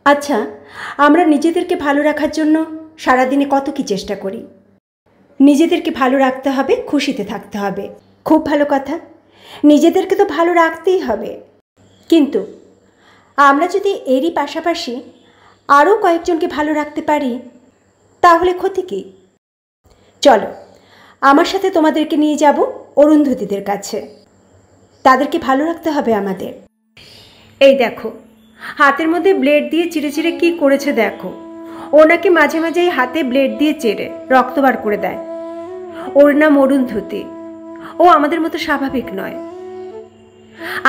আচ্ছা, আমরা নিজেদেরকে ভালো রাখার জন্য সারাদিনে কত কি চেষ্টা করি। নিজেদেরকে ভালো রাখতে হবে, খুশিতে থাকতে হবে, খুব ভালো কথা। নিজেদেরকে তো ভালো রাখতেই হবে, কিন্তু আমরা যদি এরই পাশাপাশি আরও কয়েকজনকে ভালো রাখতে পারি তাহলে ক্ষতি কী? চলো, আমার সাথে তোমাদেরকে নিয়ে যাব অরুন্ধতীদের কাছে। তাদেরকে ভালো রাখতে হবে আমাদের। এই দেখো, হাতের মধ্যে ব্লেড দিয়ে চিরে চিরে কী করেছে দেখো। ও নাকি মাঝে মাঝে এই হাতে ব্লেড দিয়ে চেড়ে রক্ত বার করে দেয়। ওর নাম অরুন্ধতী। ও আমাদের মতো স্বাভাবিক নয়।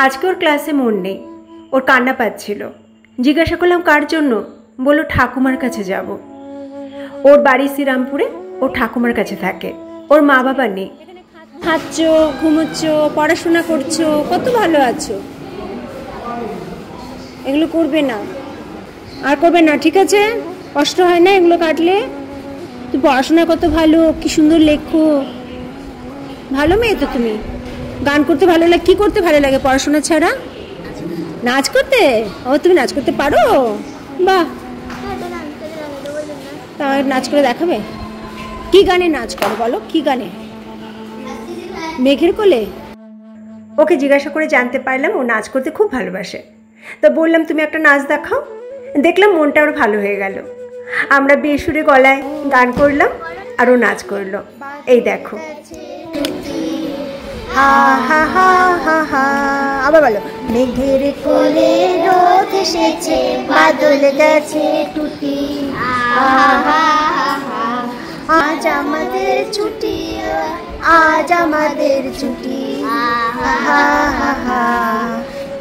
আজকে ওর ক্লাসে মন নেই, ওর কান্না পাচ্ছিল। জিজ্ঞাসা করলাম কার জন্য, বলল ঠাকুমার কাছে যাব। ওর বাড়ি শ্রীরামপুরে, ও ঠাকুমার কাছে থাকে, ওর মা বাবা নেই। খাচ্ছ, ঘুমোচ্ছ, পড়াশোনা করছো, কত ভালো আছো। এগুলো করবে না, আর করবে না, ঠিক আছে? কষ্ট হয় না এগুলো কাটলে? তুমি পড়াশোনা কত ভালো, কি সুন্দর লেখো, ভালো মেয়ে তো তুমি। গান করতে ভালো লাগে, কি করতে ভালো লাগে পড়াশোনা ছাড়া? নাচ করতে? ও, তুমি নাচ করতে পারো? বাহ, তাহলে নাচ করে দেখাবে? কি গানে নাচ করো বলো, কি গানে? মেঘের কোলে? ওকে জিজ্ঞাসা করে জানতে পারলাম ও নাচ করতে খুব ভালোবাসে। তো বললাম তুমি একটা নাচ দেখাও। দেখলাম মনটা ওর ভালো হয়ে গেল। আমরা বেসুরে গলায় গান করলাম আর ও নাচ করলো। এই দেখো, হা হা হা হা হা। আবার বলো, মেঘের কোলে রোদ এসেছে, বাদল গেছে টুটি, আজ আমাদের ছুটি, আজ আমাদের ছুটি,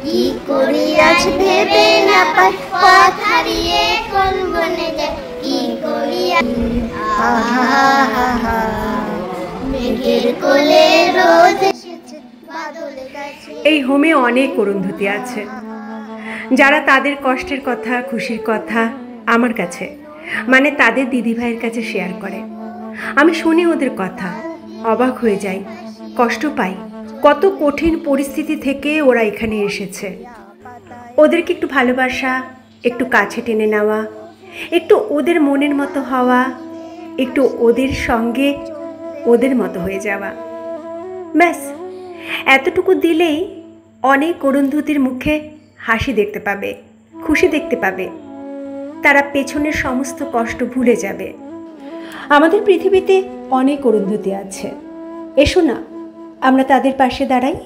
কি করি আজ ভেবে না পাই, পথ হারিয়ে কোন বনে যায়, কি করি মেঘের কোলে রোদ এসেছে, বাদল গেছে। এই হোমে অনেক অরুন্ধতী আছে, যারা তাদের কষ্টের কথা, খুশির কথা আমার কাছে, মানে তাদের দিদিভাইয়ের কাছে শেয়ার করে। আমি শুনি ওদের কথা, অবাক হয়ে যাই, কষ্ট পাই। কত কঠিন পরিস্থিতি থেকে ওরা এখানে এসেছে। ওদেরকে একটু ভালোবাসা, একটু কাছে টেনে নেওয়া, একটু ওদের মনের মতো হওয়া, একটু ওদের সঙ্গে ওদের মতো হয়ে যাওয়া, ব্যাস এতটুকু দিলেই অনেক অরুন্ধতীর মুখে হাসি দেখতে পাবে, খুশি দেখতে পাবে। তারা পেছনের সমস্ত কষ্ট ভুলে যাবে। আমাদের পৃথিবীতে অনেক অরুন্ধতী আছে, এসো না আমরা তাদের পাশে দাঁড়াই।